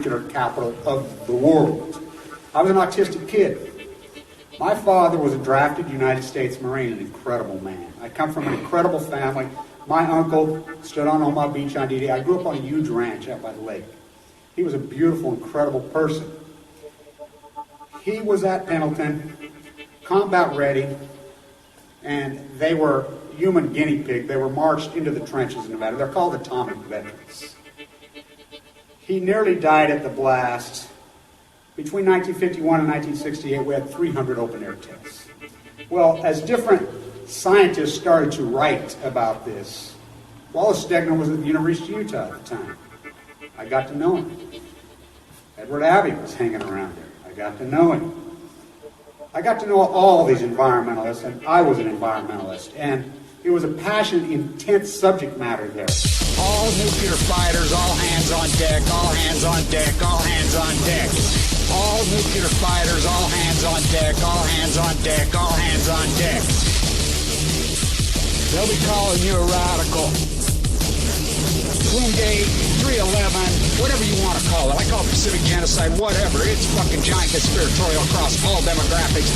nuclear capital of the world. I was an autistic kid. My father was a drafted United States Marine, an incredible man. I come from an incredible family. My uncle stood on Omaha Beach on D-Day. I grew up on a huge ranch out by the lake. He was a beautiful, incredible person. He was at Pendleton, combat ready, and they were human guinea pig. They were marched into the trenches in Nevada. They're called atomic veterans. He nearly died at the blast. Between 1951 and 1968, we had 300 open-air tests. Well, as different scientists started to write about this, Wallace Stegner was at the University of Utah at the time. I got to know him. Edward Abbey was hanging around there. I got to know him. I got to know all these environmentalists, and I was an environmentalist, and it was a passionate, intense subject matter there. All nuclear fighters, all hands on deck, all hands on deck, all hands on deck. All nuclear fighters, all hands on deck, all hands on deck, all hands on deck. They'll be calling you a radical. Twingate, 311, whatever you want to call it. I call it Pacific genocide, whatever. It's fucking giant conspiratorial across all demographics.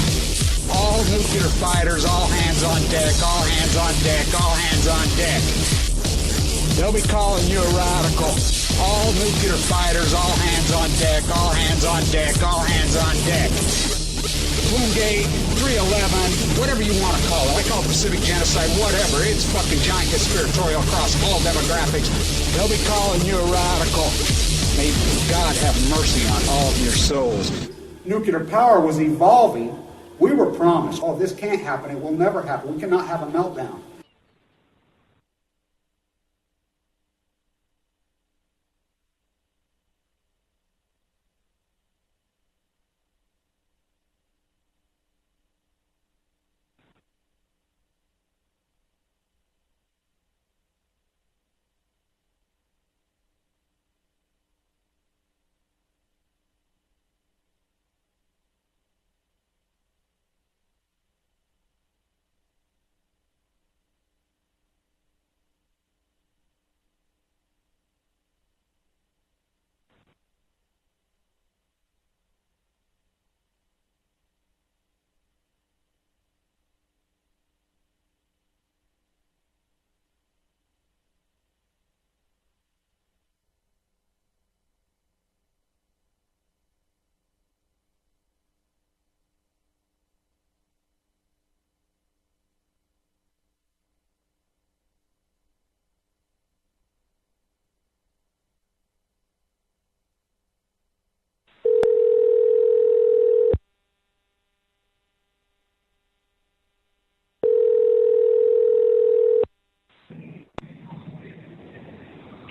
All nuclear fighters, all hands on deck, all hands on deck, all hands on deck. They'll be calling you a radical. All nuclear fighters, all hands on deck, all hands on deck, all hands on deck. Twingate, 311, whatever you want to call it. I call it Pacific genocide, whatever. It's fucking giant conspiratorial across all demographics. They'll be calling you a radical. May God have mercy on all of your souls. Nuclear power was evolving. We were promised, oh, this can't happen. It will never happen. We cannot have a meltdown.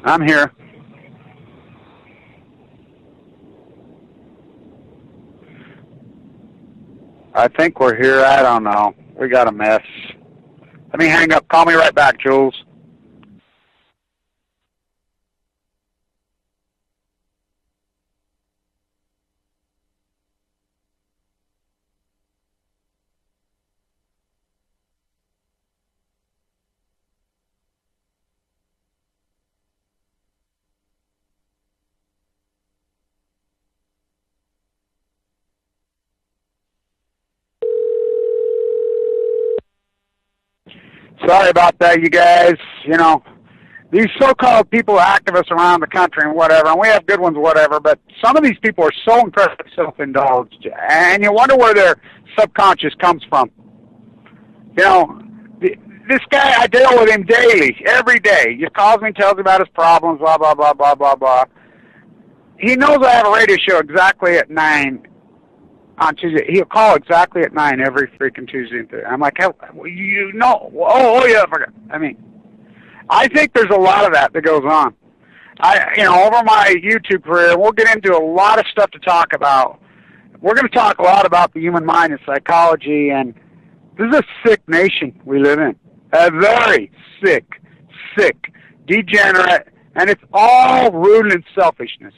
I'm here. I think we're here. I don't know. We got a mess. Let me hang up. Call me right back, Jules. Sorry about that, you guys. You know, these so-called people, activists around the country and whatever, and we have good ones, whatever, but some of these people are so incredibly self-indulged, and you wonder where their subconscious comes from. You know, this guy, I deal with him daily, every day. He calls me, tells me about his problems, blah, blah, blah, blah, blah, blah. He knows I have a radio show exactly at 9 on Tuesday. He'll call exactly at 9 every freaking Tuesday and Thursday. I'm like, you know, yeah, I forgot. I mean, I think there's a lot of that goes on. Over my YouTube career, we'll get into a lot of stuff to talk about. We're going to talk a lot about the human mind and psychology, and this is a sick nation we live in. A very sick, degenerate, and it's all rooted in selfishness.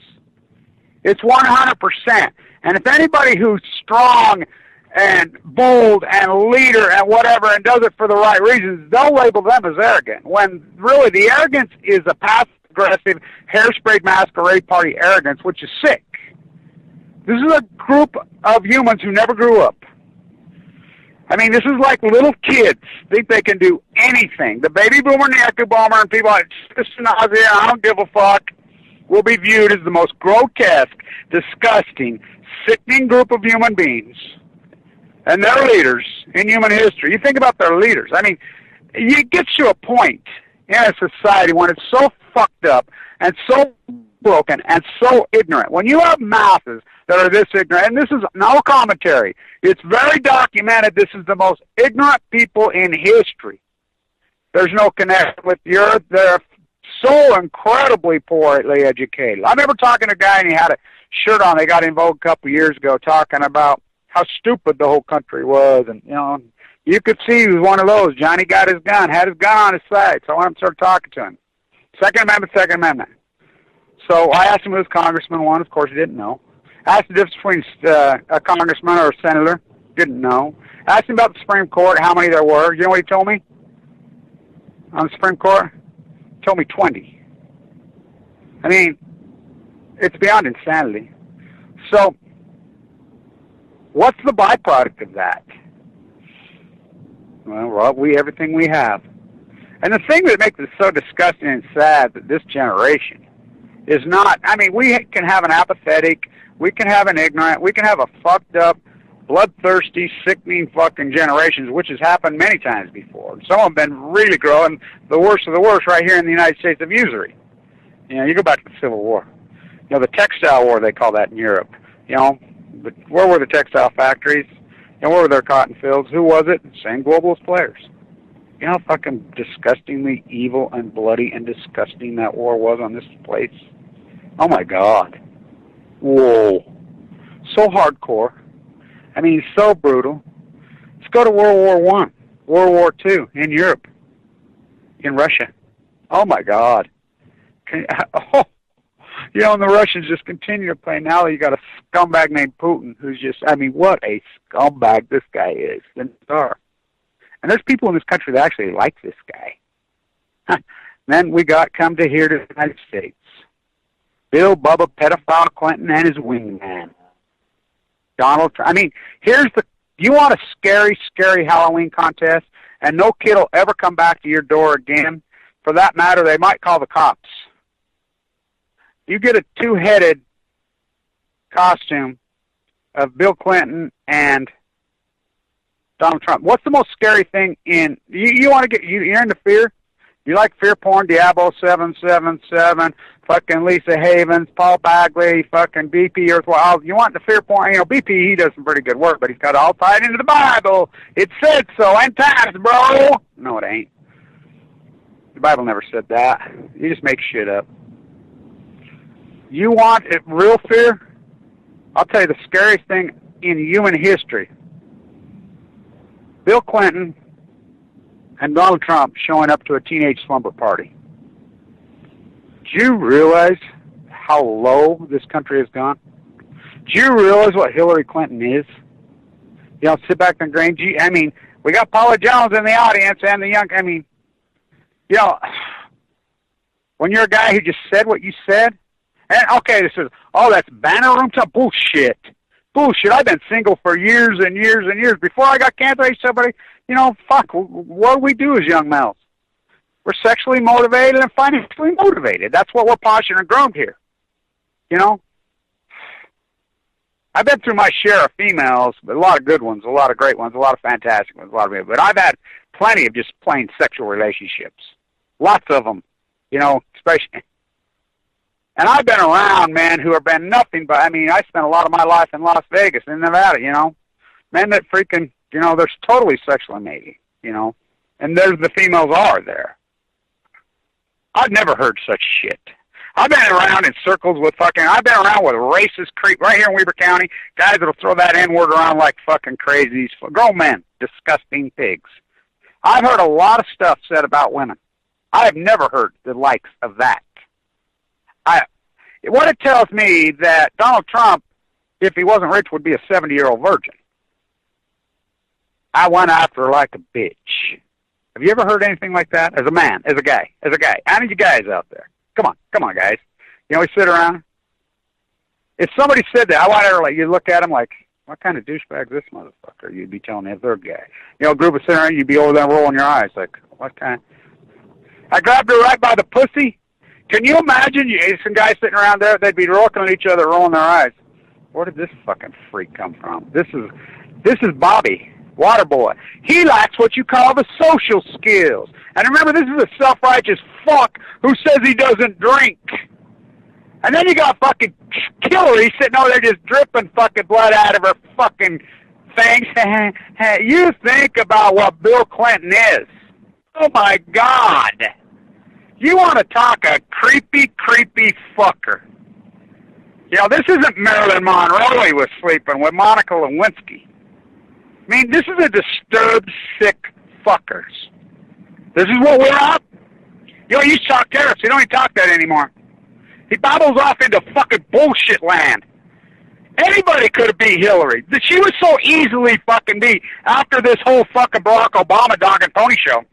It's 100%. And if anybody who's strong and bold and a leader and whatever and does it for the right reasons, they'll label them as arrogant, when really the arrogance is a passive aggressive, hair-sprayed masquerade party arrogance, which is sick. This is a group of humans who never grew up. I mean, this is like little kids think they can do anything. The baby boomer and the echo boomer and people like, this is nausea, I don't give a fuck, will be viewed as the most grotesque, disgusting, sickening group of human beings. And their leaders in human history. You think about their leaders. I mean, it gets to a point in a society when it's so fucked up and so broken and so ignorant. When you have masses that are this ignorant, and this is no commentary, it's very documented, this is the most ignorant people in history. There's no connection with the earth. They're so incredibly poorly educated. I remember talking to a guy, and he had a shirt on. They got in vogue a couple of years ago talking about how stupid the whole country was. And, you know, you could see he was one of those. Johnny got his gun, had his gun on his side. So I went and started talking to him. Second Amendment, Second Amendment. So I asked him who his congressman was. Of course, he didn't know. Asked the difference between a congressman or a senator. Didn't know. Asked him about the Supreme Court, how many there were. You know what he told me? On the Supreme Court? He told me 20. I mean, it's beyond insanity. So, what's the byproduct of that? Well, everything we have. And the thing that makes it so disgusting and sad that this generation is not, I mean, we can have an apathetic, we can have an ignorant, we can have a fucked up, bloodthirsty, sickening fucking generations, which has happened many times before. Some have been really growing, the worst of the worst right here in the United States of usury. You know, you go back to the Civil War. You know, the textile war, they call that in Europe. You know, but where were the textile factories? And where were their cotton fields? Who was it? Same globalist players. You know how fucking disgustingly evil and bloody and disgusting that war was on this place? Oh my God. Whoa. So hardcore. I mean, so brutal. Let's go to World War I, World War II in Europe, in Russia. Oh my God. Oh. You know, and the Russians just continue to play. Now you got a scumbag named Putin who's just, I mean, what a scumbag this guy is. And there's people in this country that actually like this guy. Then we come to here to the United States. Bill Bubba pedophile Clinton and his wingman. Donald Trump. I mean, you want a scary, scary Halloween contest, and no kid will ever come back to your door again. For that matter, they might call the cops. You get a two-headed costume of Bill Clinton and Donald Trump. What's the most scary thing in, you want to get, you're into fear? You like fear porn, Diablo 777, fucking Lisa Havens, Paul Bagley, fucking BP Earthwell. You want the fear porn? You know, BP, he does some pretty good work, but he's got it all tied into the Bible. It said so, end times, bro. No, it ain't. The Bible never said that. You just make shit up. You want real fear? I'll tell you the scariest thing in human history. Bill Clinton and Donald Trump showing up to a teenage slumber party. Do you realize how low this country has gone? Do you realize what Hillary Clinton is? You know, sit back and grain. I mean, we got Paula Jones in the audience and the young, I mean, you know, when you're a guy who just said what you said, and okay, this is, oh, that's banner room stuff. Bullshit. Bullshit. I've been single for years and years and years. Before I got cancer, I used to somebody, you know, fuck, what do we do as young males? We're sexually motivated and financially motivated. That's what we're posturing and groomed here. You know? I've been through my share of females, but a lot of good ones, a lot of great ones, a lot of fantastic ones, a lot of, but I've had plenty of just plain sexual relationships. Lots of them, you know, especially. And I've been around men who have been nothing but, I mean, I spent a lot of my life in Las Vegas, in Nevada, you know. Men that freaking, you know, they're totally sexually mating, you know. And there's the females are there. I've never heard such shit. I've been around in circles with fucking, I've been around with racist creep right here in Weber County, guys that'll throw that N-word around like fucking crazies. Grown men, disgusting pigs. I've heard a lot of stuff said about women. I have never heard the likes of that. What it tells me that Donald Trump, if he wasn't rich, would be a 70-year-old virgin. I went after her like a bitch. Have you ever heard anything like that? As a man, as a guy. How many of you guys out there? Come on, guys. You know, we sit around. If somebody said that, I want to like you look at them like, what kind of douchebag is this motherfucker? You'd be telling the third guy. You know, a group of sitting around, you'd be over there rolling your eyes like, what kind? I grabbed her right by the pussy. Can you imagine some guys sitting around there? They'd be looking at each other, rolling their eyes. Where did this fucking freak come from? This is Bobby, Waterboy. He lacks what you call the social skills. And remember, this is a self-righteous fuck who says he doesn't drink. And then you got fucking Hillary sitting over there just dripping fucking blood out of her fucking fangs. You think about what Bill Clinton is. Oh, my God. You want to talk a creepy, creepy fucker. You know, this isn't Marilyn Monroe he was sleeping with, Monica Lewinsky. I mean, this is a disturbed, sick fuckers. This is what we're up. You know, he used to talk terrorists. He don't even talk that anymore. He babbles off into fucking bullshit land. Anybody could have beat Hillary. She was so easily fucking beat after this whole fucking Barack Obama dog and pony show.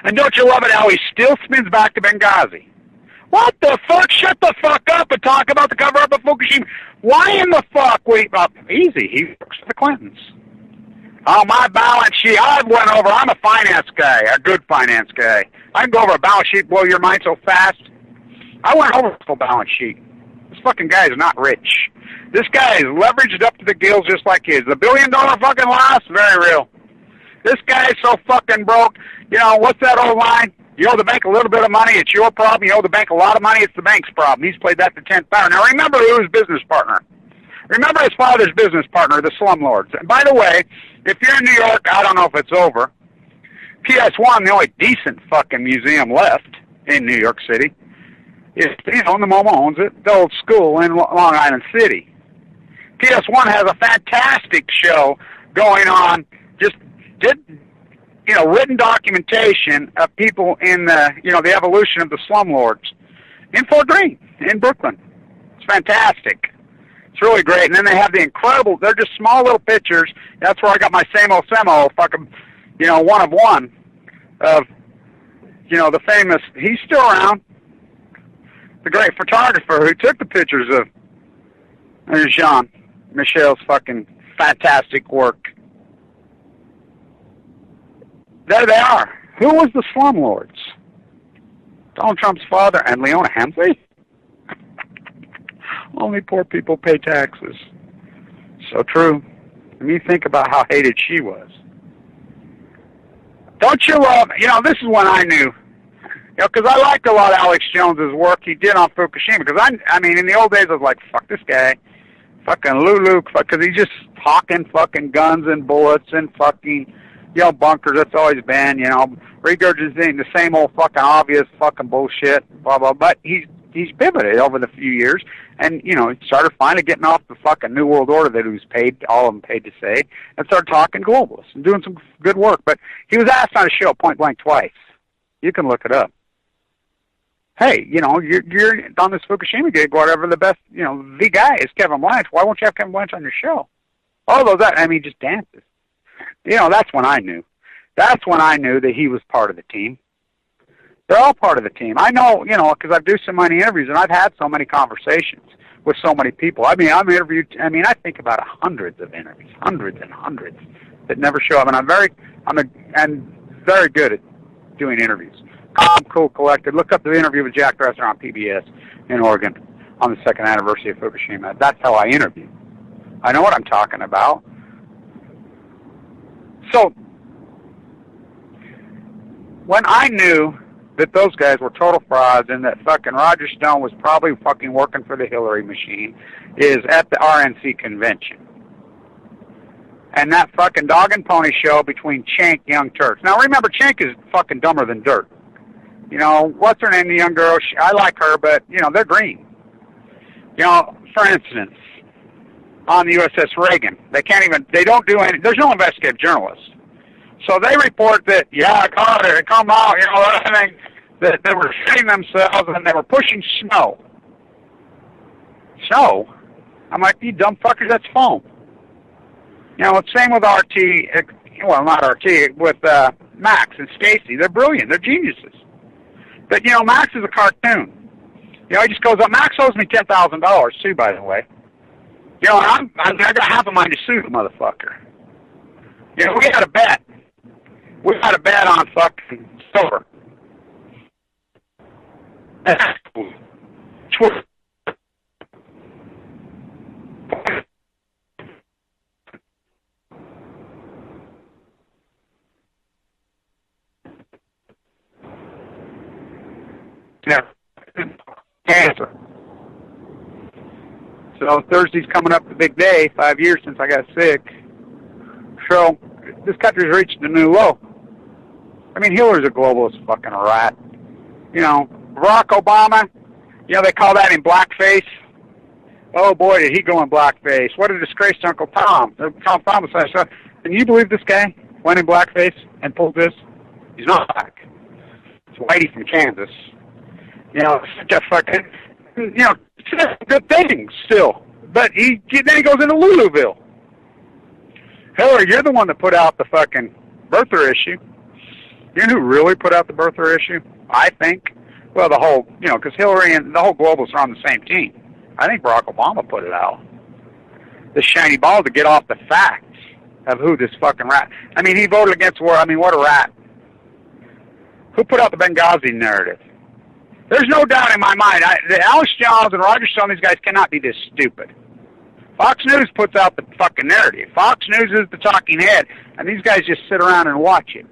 And don't you love it how he still spins back to Benghazi? What the fuck? Shut the fuck up and talk about the cover-up of Fukushima. Why in the fuck? Wait, easy. He works for the Clintons. Oh, my balance sheet. I'm a finance guy, a good finance guy. I can go over a balance sheet, blow your mind so fast. I went over a full balance sheet. This fucking guy is not rich. This guy is leveraged up to the gills just like his. The $1 billion fucking loss, very real. This guy is so fucking broke. You know, what's that old line? You owe the bank a little bit of money, it's your problem. You owe the bank a lot of money, it's the bank's problem. He's played that to 10th power. Now remember who his business partner. Remember his father's business partner, the slumlords. And by the way, if you're in New York, I don't know if it's over. PS1, the only decent fucking museum left in New York City, is, you know, the MoMA owns it, the old school in Long Island City. PS1 has a fantastic show going on, just did, you know, written documentation of people in the, you know, the evolution of the slumlords in Fort Greene, in Brooklyn. It's fantastic. It's really great. And then they have the incredible, they're just small little pictures. That's where I got my same-o fucking, you know, one of one of, you know, the famous, he's still around, the great photographer who took the pictures of Jean-Michel's fucking fantastic work. There they are. Who was the slumlords? Donald Trump's father and Leona Hemsley? Only poor people pay taxes. So true. I mean, think about how hated she was. Don't you love, you know, this is when I knew, you know, because I liked a lot of Alex Jones's work he did on Fukushima, because I mean, in the old days, I was like, fuck this guy. Fucking Lulu, because he's just talking fucking guns and bullets and fucking, you know, bunkers. That's always been, you know, regurgitating the same old fucking obvious fucking bullshit, blah, blah. But he's pivoted over the few years and, you know, started finally getting off the fucking New World Order that he was paid, all of them paid to say, and started talking globalists and doing some good work. But he was asked on a show point blank twice. You can look it up. Hey, you know, you're on this Fukushima gig, whatever the best, you know, the guy is Kevin Blanch. Why won't you have Kevin Blanch on your show? All those, I mean, just dances. You know, that's when I knew. That's when I knew that he was part of the team. They're all part of the team. I know, you know, because I've done so many interviews and I've had so many conversations with so many people. I mean, I think about hundreds of interviews, hundreds and hundreds that never show up. And I'm very good at doing interviews. I'm cool, collected. Look up the interview with Jack Dresser on PBS in Oregon on the 2nd anniversary of Fukushima. That's how I interview. I know what I'm talking about. So, when I knew that those guys were total frauds and that fucking Roger Stone was probably fucking working for the Hillary machine is at the RNC convention. And that fucking dog and pony show between Cenk, Young Turks. Now remember, Cenk is fucking dumber than dirt. You know, what's her name, the young girl? I like her, but, you know, they're green. You know, for instance, on the USS Reagan, they don't do any, there's no investigative journalists. So they report that, yeah, God, it come out, you know, that they were shitting themselves and they were pushing snow. Snow? I'm like, you dumb fuckers, that's foam. You know, it's same with RT, well, not RT, with Max and Stacy. They're brilliant. They're geniuses. But, you know, Max is a cartoon. You know, he just goes up. Max owes me $10,000 too, by the way. You know, I got half a mind to sue the motherfucker. You know, we had a bet. We had a bet on fucking silver. Cancer. So Thursday's coming up the big day, 5 years since I got sick. So this country's reached a new low. I mean, Hillary's a globalist fucking rat. You know, Barack Obama, you know, they call that in blackface. Oh boy, did he go in blackface. What a disgrace to Uncle Tom. Tom Thomas said, can you believe this guy went in blackface and pulled this? He's not black. It's Whitey from Kansas. You know, such a fucking, you know, good things still. But then he goes into Louisville. Hillary, you're the one that put out the fucking birther issue. You know who really put out the birther issue? I think. Well, the whole, you know, because Hillary and the whole globalists are on the same team. I think Barack Obama put it out. The shiny ball to get off the facts of who this fucking rat. I mean, he voted against war. I mean, what a rat. Who put out the Benghazi narrative? There's no doubt in my mind. Alex Jones and Roger Stone, these guys cannot be this stupid. Fox News puts out the fucking narrative. Fox News is the talking head, and these guys just sit around and watch it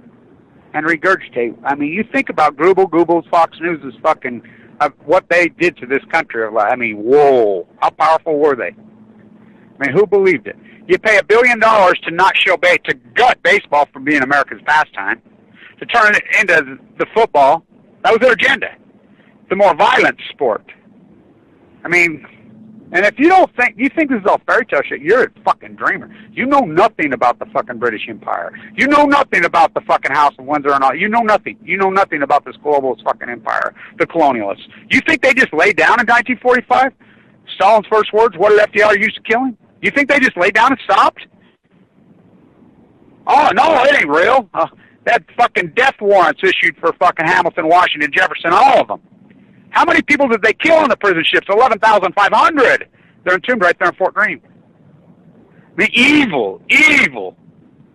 and regurgitate. I mean, you think about Google's Fox News is fucking what they did to this country. I mean, whoa, how powerful were they? I mean, who believed it? You pay $1 billion to not show to gut baseball from being America's pastime, to turn it into the football. That was their agenda. The more violent sport. I mean, and if you don't think, you think this is all fairy tale shit, you're a fucking dreamer. You know nothing about the fucking British Empire. You know nothing about the fucking House of Windsor and all. You know nothing. You know nothing about this globalist fucking empire, the colonialists. You think they just laid down in 1945? Stalin's first words, what did FDR use to kill him? You think they just laid down and stopped? Oh, no, it ain't real. That fucking death warrants issued for fucking Hamilton, Washington, Jefferson, all of them. How many people did they kill in the prison ships? 11,500. They're entombed right there in Fort Greene. I mean, evil.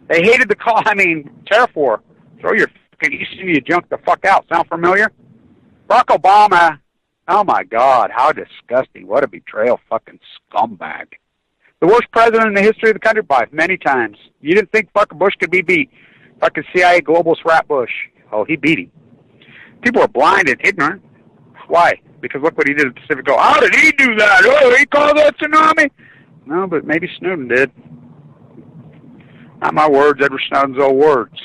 They hated the call. I mean, tariff war. Throw your fucking East India junk the fuck out. Sound familiar? Barack Obama. Oh my God, how disgusting. What a betrayal fucking scumbag. The worst president in the history of the country by many times. You didn't think fucking Bush could be beat. Fucking CIA globalist rat Bush. Oh, he beat him. People are blind and ignorant. Why? Because look what he did at the Pacific Gulf. How did he do that? Oh, he called that tsunami? No, but maybe Snowden did. Not my words, Edward Snowden's old words.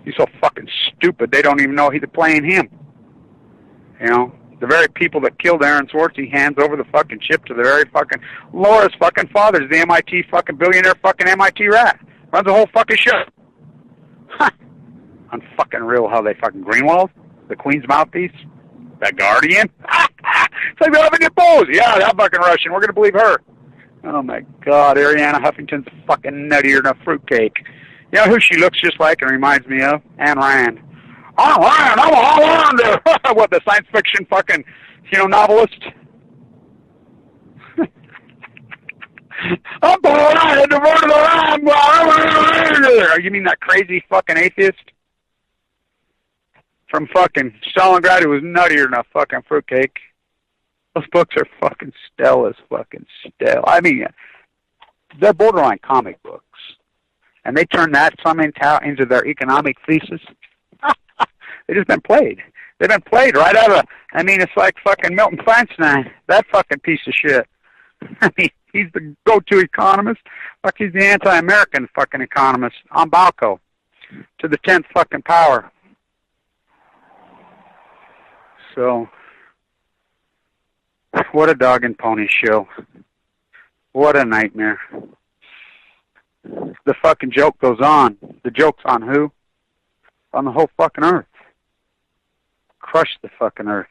He's so fucking stupid, they don't even know he's playing him. You know, the very people that killed Aaron Swartz, he hands over the fucking chip to the very fucking Laura's fucking father's the MIT fucking billionaire fucking MIT rat. Runs the whole fucking show. Huh. Unfucking real how they fucking Greenwald, the Queen's mouthpiece. The Guardian? It's like they're having a pose. Yeah, that fucking Russian. We're going to believe her. Oh, my God. Ariana Huffington's fucking nuttier than a fruitcake. You know who she looks just like and reminds me of? Ayn Rand. Ayn Rand, I'm a Hollander. What, the science fiction fucking, you know, novelist? I'm born, I had to vote to the ram. You mean that crazy fucking atheist? From fucking Stalingrad, who was nuttier than a fucking fruitcake. Those books are fucking stale as fucking stale. I mean, they're borderline comic books. And they turn that somehow into their economic thesis. They've just been played. They've been played right out of, I mean, it's like fucking Milton Feinstein, that fucking piece of shit. I mean, he's the go-to economist. Fuck, he's the anti-American fucking economist on Balco to the 10th fucking power. So, what a dog and pony show. What a nightmare. The fucking joke goes on. The joke's on who? On the whole fucking earth. Crush the fucking earth.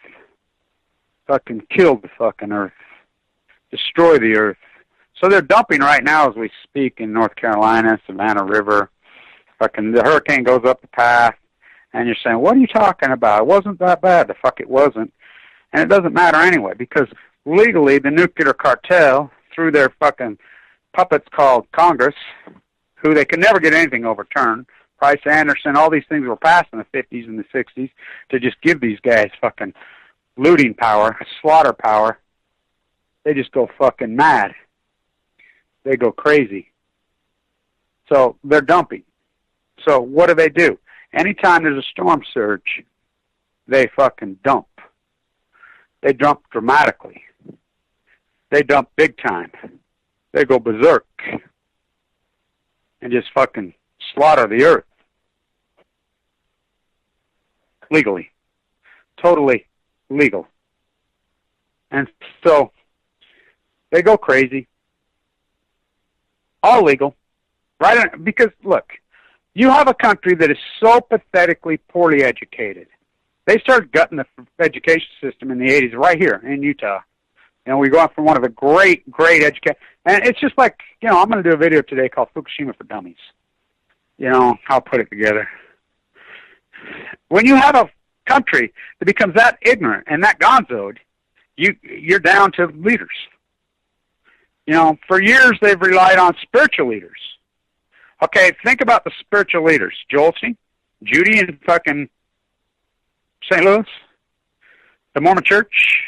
Fucking kill the fucking earth. Destroy the earth. So they're dumping right now as we speak in North Carolina, Savannah River. Fucking the hurricane goes up the path. And you're saying, what are you talking about? It wasn't that bad. The fuck it wasn't. And it doesn't matter anyway, because legally the nuclear cartel, through their fucking puppets called Congress, who they could never get anything overturned, Price Anderson, all these things were passed in the 50s and the 60s to just give these guys fucking looting power, slaughter power. They just go fucking mad. They go crazy. So they're dumping. So what do? Anytime there's a storm surge, they fucking dump. They dump dramatically. They dump big time. They go berserk and just fucking slaughter the earth. Legally. Totally legal. And so they go crazy. All legal. Right? Because, look, you have a country that is so pathetically poorly educated. They started gutting the education system in the 80s right here in Utah. You know, we go out from one of the great education. And it's just like, you know, I'm going to do a video today called Fukushima for Dummies. You know, I'll put it together. When you have a country that becomes that ignorant and that gonzoed, you're down to leaders. You know, for years they've relied on spiritual leaders. Okay, think about the spiritual leaders. Joelson, Judy in fucking St. Louis, the Mormon Church.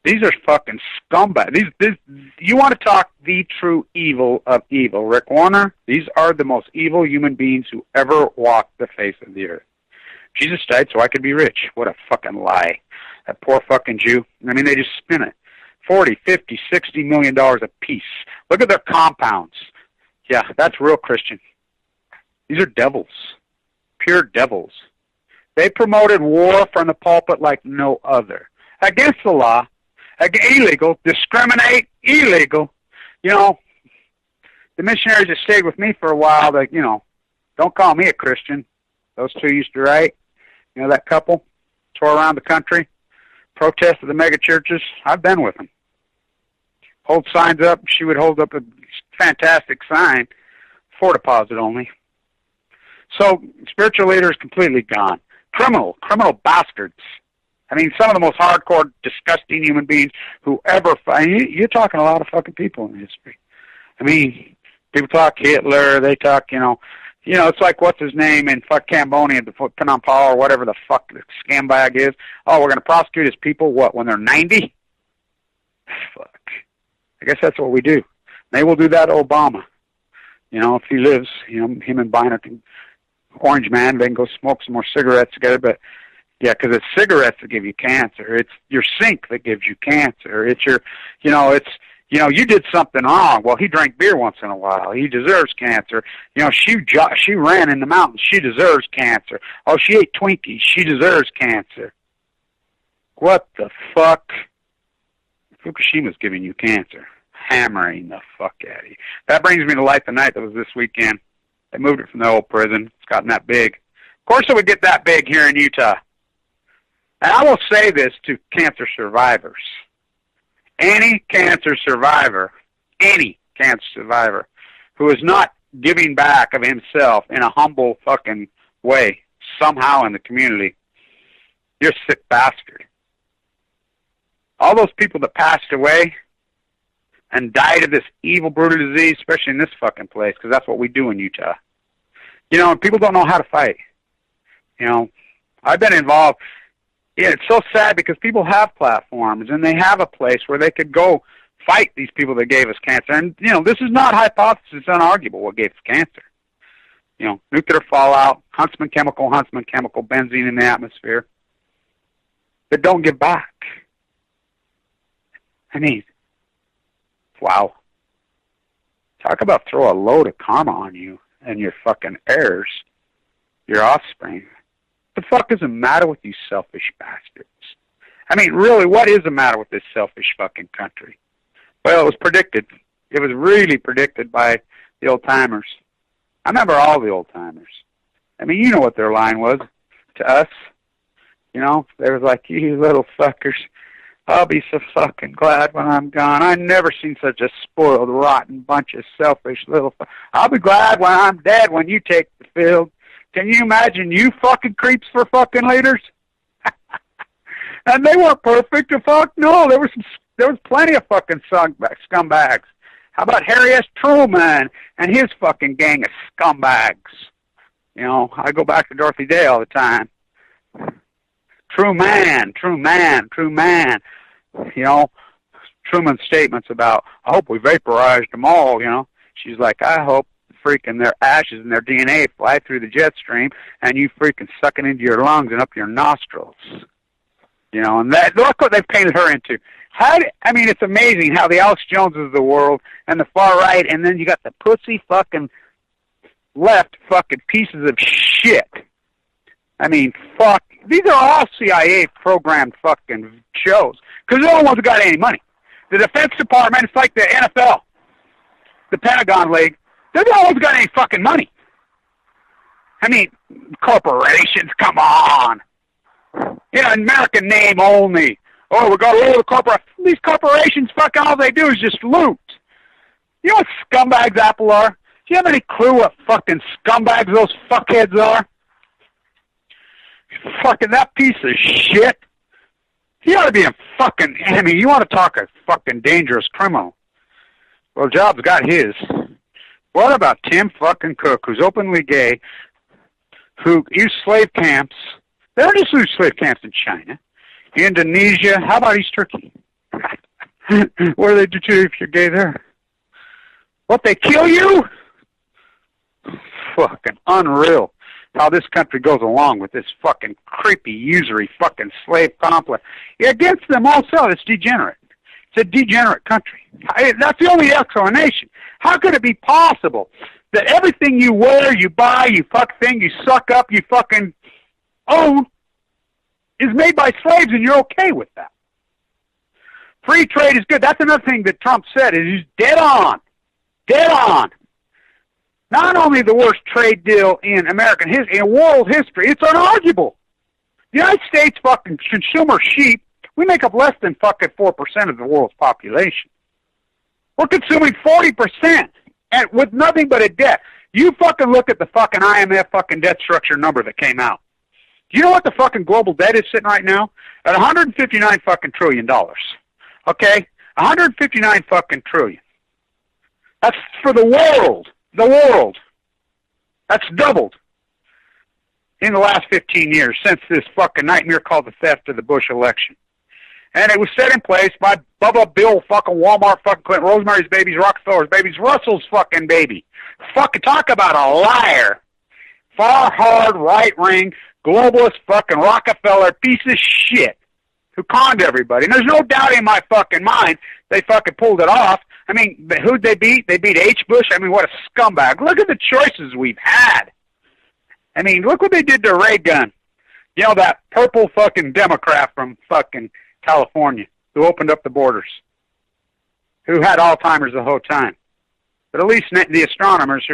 These are fucking scumbags. These, you want to talk the true evil of evil. Rick Warner, these are the most evil human beings who ever walked the face of the earth. Jesus died so I could be rich. What a fucking lie. That poor fucking Jew. I mean, they just spin it. 40, 50, 60 million dollars a piece. Look at their compounds. Yeah, that's real Christian. These are devils. Pure devils. They promoted war from the pulpit like no other. Against the law. Illegal. Discriminate. Illegal. You know, the missionaries that stayed with me for a while, they, you know, don't call me a Christian. Those two used to write. You know, that couple tore around the country, protested the mega churches. I've been with them. Hold signs up. She would hold up a fantastic sign for deposit only. So spiritual leaders completely gone. Criminal bastards. I mean, some of the most hardcore, disgusting human beings who ever. You're talking a lot of fucking people in history. I mean, people talk Hitler. They talk, you know, it's like what's his name in fuck Cambodia, the Phnom Penh or whatever the fuck the scam bag is. Oh, we're going to prosecute his people. What, when they're 90? Fuck. I guess that's what we do. Maybe we'll do that to Obama. You know, if he lives, you know, him and Bynum, Orange Man, they can go smoke some more cigarettes together. But yeah, because it's cigarettes that give you cancer. It's your sink that gives you cancer. It's your, you know, you did something wrong. Well, he drank beer once in a while. He deserves cancer. You know, she ran in the mountains. She deserves cancer. Oh, she ate Twinkies. She deserves cancer. What the fuck? Fukushima's giving you cancer. Hammering the fuck out of you. That brings me to Light the Night that was this weekend. They moved it from the old prison. It's gotten that big. Of course it would get that big here in Utah. And I will say this to cancer survivors. Any cancer survivor who is not giving back of himself in a humble fucking way, somehow in the community, you're a sick bastard. All those people that passed away and died of this evil, brutal disease, especially in this fucking place, because that's what we do in Utah. You know, and people don't know how to fight. You know, I've been involved. Yeah, it's so sad because people have platforms and they have a place where they could go fight these people that gave us cancer. And, you know, this is not hypothesis. It's unarguable what gave us cancer. You know, nuclear fallout, Huntsman chemical, benzene in the atmosphere. But don't give back. I mean, wow. Talk about throw a load of karma on you and your fucking heirs, your offspring. What the fuck is the matter with you selfish bastards? I mean, really, what is the matter with this selfish fucking country? Well, it was predicted. It was really predicted by the old-timers. I remember all the old-timers. I mean, you know what their line was to us. You know, they was like, you little fuckers, I'll be so fucking glad when I'm gone. I never seen such a spoiled, rotten bunch of selfish little I'll be glad when I'm dead when you take the field. Can you imagine you fucking creeps for fucking leaders? And they weren't perfect. The fuck no, there was plenty of fucking scumbags. How about Harry S. Truman and his fucking gang of scumbags? You know, I go back to Dorothy Day all the time. True man, true man, true man. You know, Truman's statements about, I hope we vaporized them all, you know. She's like, I hope freaking their ashes and their DNA fly through the jet stream and you freaking suck it into your lungs and up your nostrils. You know, and that, look what they've painted her into. I mean, it's amazing how the Alex Joneses of the world and the far right, and then you got the pussy fucking left fucking pieces of shit. I mean, fuck. These are all CIA programmed fucking shows because they're the only ones who got any money. The Defense Department, it's like the NFL, the Pentagon League. They're the only ones who got any fucking money. I mean, corporations, come on. You know, American name only. Oh, we got all the corporations. These corporations, fucking all they do is just loot. You know what scumbags Apple are? Do you have any clue what fucking scumbags those fuckheads are? Fucking that piece of shit. He ought to be a fucking, I mean, you want to talk a fucking dangerous criminal. Well, Jobs got his. What about Tim fucking Cook, who's openly gay, who used slave camps? They don't just use slave camps in China. Indonesia, how about East Turkey? What do they do to you if you're gay there? What, they kill you? Fucking unreal how this country goes along with this fucking creepy, usury fucking slave complex. Against them also, it's degenerate. It's a degenerate country. That's the only explanation. How could it be possible that everything you wear, you buy, you fuck thing, you suck up, you fucking own is made by slaves and you're okay with that? Free trade is good. That's another thing that Trump said. Is he's dead on. Dead on. Not only the worst trade deal in American history, in world history, it's unarguable. The United States fucking consumer sheep, we make up less than fucking 4% of the world's population. We're consuming 40% and with nothing but a debt. You fucking look at the fucking IMF fucking debt structure number that came out. Do you know what the fucking global debt is sitting right now? At $159 fucking trillion. Okay? 159 fucking trillion. That's for the world. The world. That's doubled in the last 15 years since this fucking nightmare called the theft of the Bush election. And it was set in place by Bubba, Bill, fucking Walmart, fucking Clinton, Rosemary's Babies, Rockefeller's Babies, Russell's fucking baby. Fucking talk about a liar. Far, hard, right-wing, globalist fucking Rockefeller piece of shit who conned everybody. And there's no doubt in my fucking mind they fucking pulled it off. I mean, who'd they beat? They beat H. Bush. I mean, what a scumbag. Look at the choices we've had. I mean, look what they did to Reagan. You know, that purple fucking Democrat from fucking California who opened up the borders, who had Alzheimer's the whole time. But at least the astronomers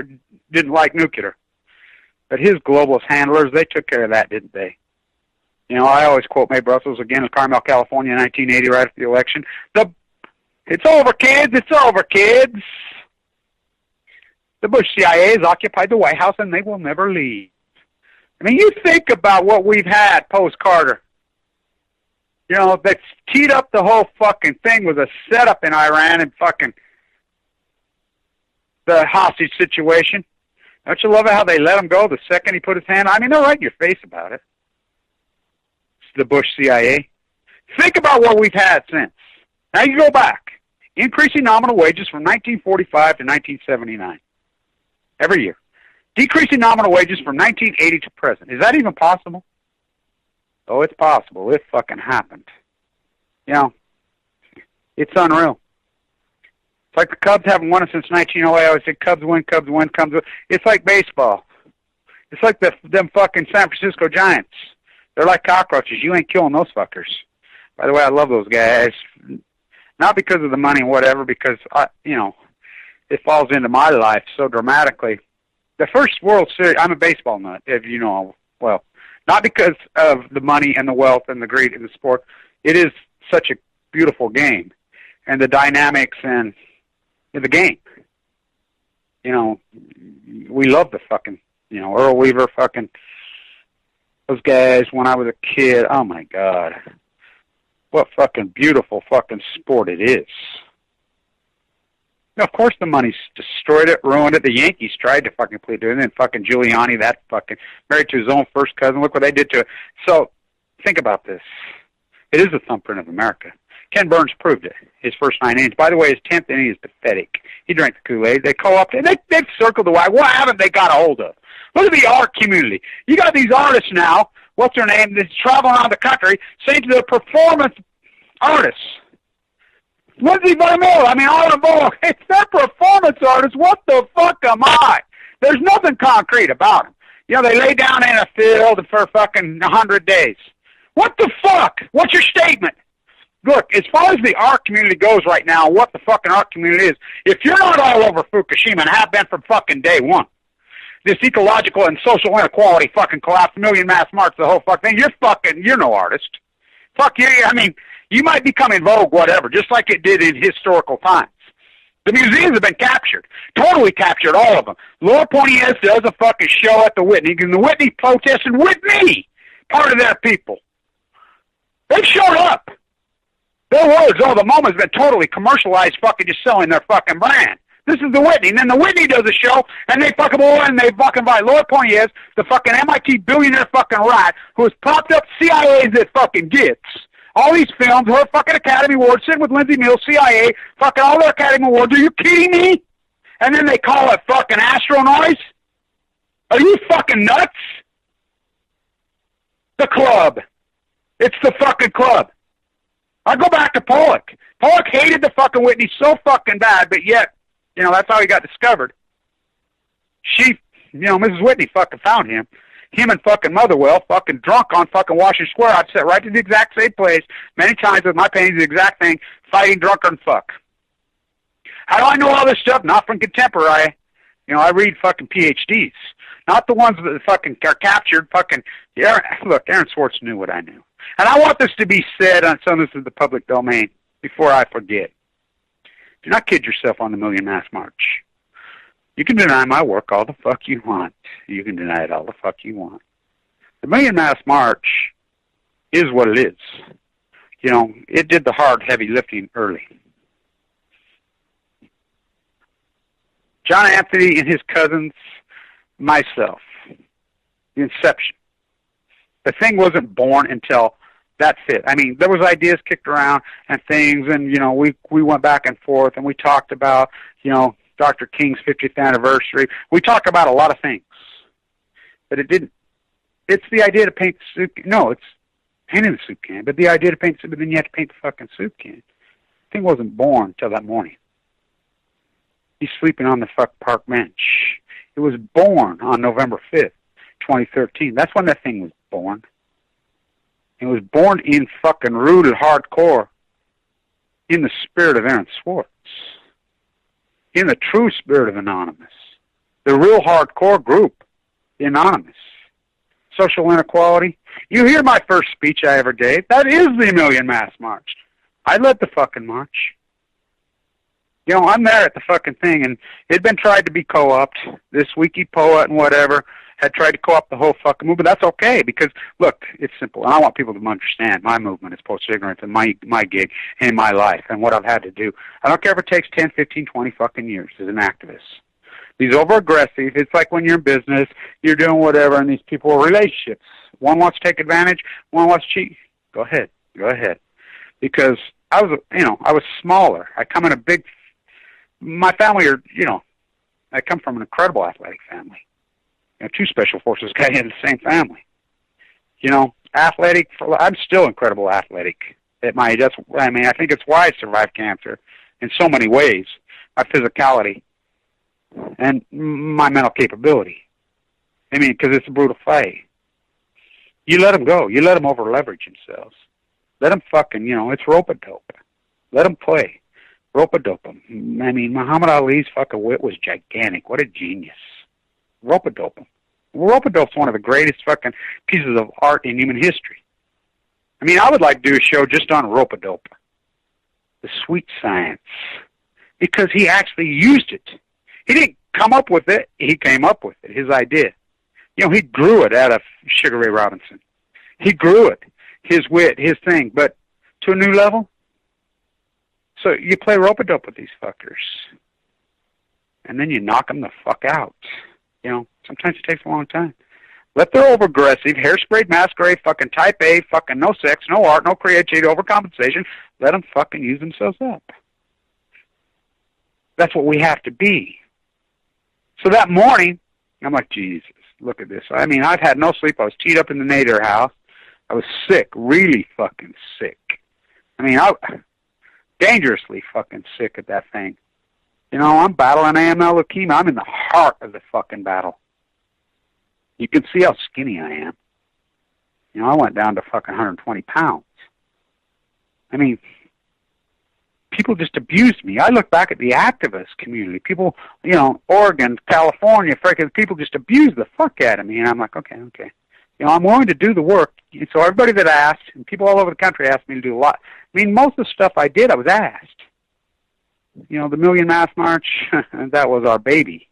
didn't like nuclear. But his globalist handlers, they took care of that, didn't they? You know, I always quote Mae Brussels again in Carmel, California, 1980, right after the election. It's over, kids. It's over, kids. The Bush CIA has occupied the White House, and they will never leave. I mean, you think about what we've had post-Carter. You know, they teed up the whole fucking thing with a setup in Iran and fucking the hostage situation. Don't you love it how they let him go the second he put his hand on? I mean, they're right in your face about it. It's the Bush CIA. Think about what we've had since. Now you go back. Increasing nominal wages from 1945 to 1979. Every year. Decreasing nominal wages from 1980 to present. Is that even possible? Oh, it's possible. It fucking happened. You know, it's unreal. It's like the Cubs haven't won it since 1908. I always say Cubs win, Cubs win, Cubs win. It's like baseball. It's like them fucking San Francisco Giants. They're like cockroaches. You ain't killing those fuckers. By the way, I love those guys. Not because of the money, whatever, because, you know, it falls into my life so dramatically. The first World Series, I'm a baseball nut, if you know, well, not because of the money and the wealth and the greed in the sport. It is such a beautiful game, and the dynamics and the game. You know, we love the fucking, you know, Earl Weaver, fucking, those guys when I was a kid. Oh, my God. what fucking beautiful fucking sport it is. Now, of course the money's destroyed it, ruined it. The Yankees tried to fucking play it, and then fucking Giuliani, that fucking married to his own first cousin. Look what they did to it. So, think about this. It is a thumbprint of America. Ken Burns proved it. His first 9 innings. By the way, his 10th inning is pathetic. He drank the Kool-Aid. They co-opted. They've circled the wag. What haven't they got a hold of? Look at the art community. You got these artists now. What's their name? That's traveling around the country saying to the performance artists, Lindsey Vermeil, Autumn Vogue, it's their performance artists. What the fuck am I? There's nothing concrete about them. You know, they lay down in a field for fucking 100 days. What the fuck? What's your statement? Look, as far as the art community goes right now, what the fucking art community is, if you're not all over Fukushima and have been from fucking day one, this ecological and social inequality fucking collapse, million mass march, the whole fucking thing, you're no artist. Fuck you, you might become in vogue, whatever, just like it did in historical times. The museums have been captured, totally captured, all of them. Laura Pointiers does a fucking show at the Whitney, and the Whitney protested with me, part of their people. They showed up. Their words, the MoMA's been totally commercialized, fucking just selling their fucking brand. This is the Whitney. And then the Whitney does a show, and they fucking invite Laura Pointiers, the fucking MIT billionaire fucking rat, who has propped up CIAs that fucking gets all these films, her fucking Academy Awards, sitting with Lindsey Mills, CIA, fucking all their Academy Awards. Are you kidding me? And then they call it fucking Astro Noise? Are you fucking nuts? The club. It's the fucking club. I go back to Pollock. Pollock hated the fucking Whitney so fucking bad, but yet, that's how he got discovered. She, Mrs. Whitney fucking found him. Him and fucking Motherwell fucking drunk on fucking Washington Square. I'd sit right to the exact same place many times with my paintings, the exact thing, fighting drunk and fuck. How do I know all this stuff? Not from contemporary. I read fucking PhDs. Not the ones that fucking are captured fucking... Look, Aaron Swartz knew what I knew. And I want this to be said on some of this in the public domain before I forget. Do not kid yourself on the Million Mass March. You can deny my work all the fuck you want. You can deny it all the fuck you want. The Million Mass March is what it is. It did the hard, heavy lifting early. John Anthony and his cousins, myself, the inception. The thing wasn't born until that fit. There was ideas kicked around and things, and, we went back and forth, and we talked about, Dr. King's 50th anniversary. We talked about a lot of things. But it didn't. It's the idea to paint the soup. No, it's painting the soup can, but the idea to paint the soup, but then you have to paint the fucking soup can. The thing wasn't born till that morning. He's sleeping on the fuck park bench. It was born on November 5th, 2013. That's when that thing was born. It was born in fucking rooted hardcore in the spirit of Aaron Swartz. In the true spirit of Anonymous. The real hardcore group, the Anonymous. Social inequality. You hear my first speech I ever gave. That is the Million Mass March. I led the fucking march. I'm there at the fucking thing, and it had been tried to be co-opted. This wiki poet and whatever had tried to co-opt the whole fucking movement. That's okay, because, look, it's simple. And I want people to understand my movement is post-ignorance and my gig and my life and what I've had to do. I don't care if it takes 10, 15, 20 fucking years as an activist. These over-aggressive, it's like when you're in business, you're doing whatever, and these people are relationships. One wants to take advantage, one wants to cheat. Go ahead. Because I was smaller. I come in a big... My family are, I come from an incredible athletic family. Two special forces guys in the same family. Athletic, I'm still incredible athletic at my age. I think it's why I survived cancer in so many ways. My physicality and my mental capability. Because it's a brutal fight. You let them go. You let them over-leverage themselves. Let them fucking, it's rope-a-dope. Let them play. Rope-a-dope them. Muhammad Ali's fucking wit was gigantic. What a genius. Rope-a-dope him. Rope-a-dope's one of the greatest fucking pieces of art in human history. I would like to do a show just on rope-a-dope. The sweet science. Because he actually used it. He didn't come up with it. He came up with it, his idea. He grew it out of Sugar Ray Robinson. He grew it, his wit, his thing. But to a new level. So you play rope-a-dope with these fuckers. And then you knock them the fuck out. You know, sometimes it takes a long time. Let their over-aggressive, hairsprayed masquerade, fucking type A, fucking no sex, no art, no creativity, overcompensation, let them fucking use themselves up. That's what we have to be. So that morning, I'm like, Jesus, look at this. I mean, I've had no sleep. I was teed up in the Nader house. I was sick, really fucking sick. I mean, dangerously fucking sick at that thing. You know, I'm battling AML leukemia. I'm in the heart of the fucking battle. You can see how skinny I am. You know, I went down to fucking 120 pounds. I mean, people just abused me. I look back at the activist community. People, you know, Oregon, California, freaking people just abused the fuck out of me. And I'm like, okay. You know, I'm willing to do the work. So everybody that asked, and people all over the country asked me to do a lot. I mean, most of the stuff I did, I was asked. You know, the Million Mass March, that was our baby.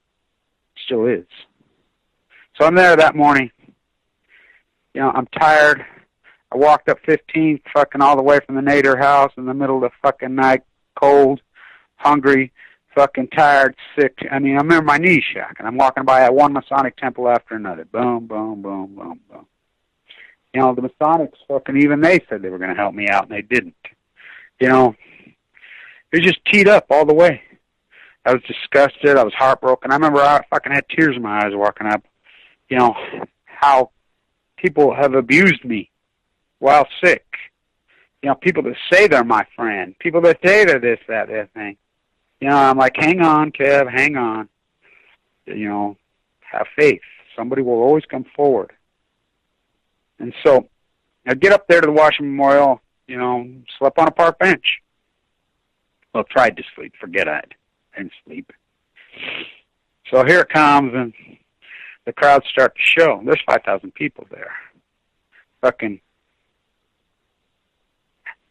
Still is. So I'm there that morning. You know, I'm tired. I walked up 15th, fucking all the way from the Nader house in the middle of the fucking night, cold, hungry, fucking tired, sick. I mean, I remember my knees shocking. I'm walking by that one Masonic temple after another. Boom, boom, boom, boom, boom. You know, the Masonics, fucking even they said they were going to help me out, and they didn't. You know, it was just teed up all the way. I was disgusted. I was heartbroken. I remember I fucking had tears in my eyes walking up. You know, how people have abused me while sick. You know, people that say they're my friend. People that say they're this, that thing. You know, I'm like, hang on, Kev, hang on. You know, have faith. Somebody will always come forward. And so I get up there to the Washington Memorial, you know, slept on a park bench. Well, tried to sleep. Forget I didn't sleep. So here it comes, and the crowds start to show. There's 5,000 people there. Fucking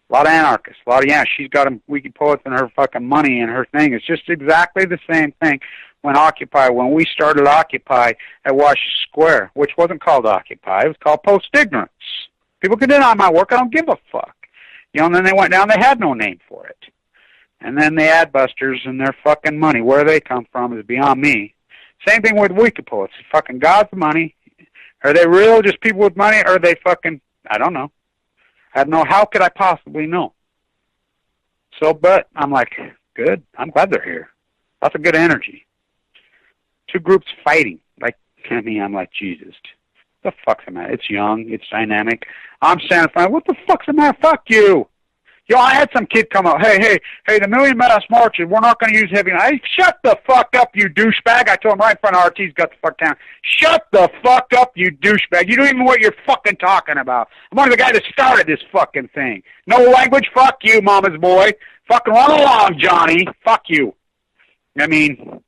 a lot of anarchists, a lot of, she's got them wiki poets and her fucking money and her thing. It's just exactly the same thing when we started Occupy at Washington Square, which wasn't called Occupy, it was called Post Ignorance. People could deny my work, I don't give a fuck. You know, and then they went down, they had no name for it. And then the ad busters and their fucking money, where they come from is beyond me. Same thing with wiki poets. Fucking God's money. Are they real, just people with money, or are they fucking, I don't know. I don't know, how could I possibly know? So, but I'm like, good. I'm glad they're here. Lots of good energy. Two groups fighting. Like, I mean, I'm like, Jesus. What the fuck's the matter? It's young. It's dynamic. I'm standing front. What the fuck's the matter? Fuck you. Yo, I had some kid come up. Hey, the Million Mass Marches, we're not going to use heavy. Hey, shut the fuck up, you douchebag. I told him right in front of RT's got the fuck down. Shut the fuck up, you douchebag. You don't even know what you're fucking talking about. I'm one of the guys that started this fucking thing. No language? Fuck you, mama's boy. Fucking run along, Johnny. Fuck you. I mean,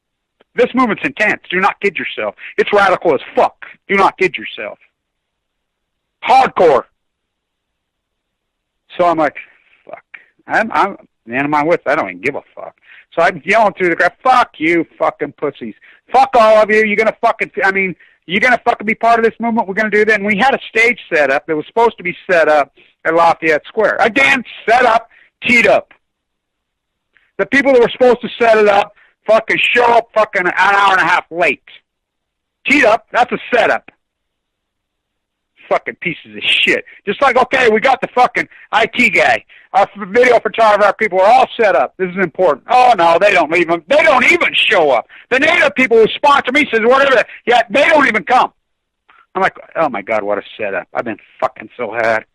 this movement's intense. Do not kid yourself. It's radical as fuck. Do not kid yourself. Hardcore. So I'm like, I'm the end of my wits. I don't even give a fuck. So I'm yelling through the crowd, fuck you, fucking pussies. Fuck all of you. You're going to fucking, you're going to fucking be part of this movement. We're going to do that. And we had a stage set up that was supposed to be set up at Lafayette Square. Again, set up, teed up. The people that were supposed to set it up fucking show up fucking an hour and a half late. Teed up, that's a setup. Fucking pieces of shit. Just like, okay, we got the fucking IT guy. Our video photographer, our people are all set up. This is important. Oh, no, they don't even show up. The native people who sponsor me says whatever, they don't even come. I'm like, oh, my God, what a setup. I've been fucking so hard.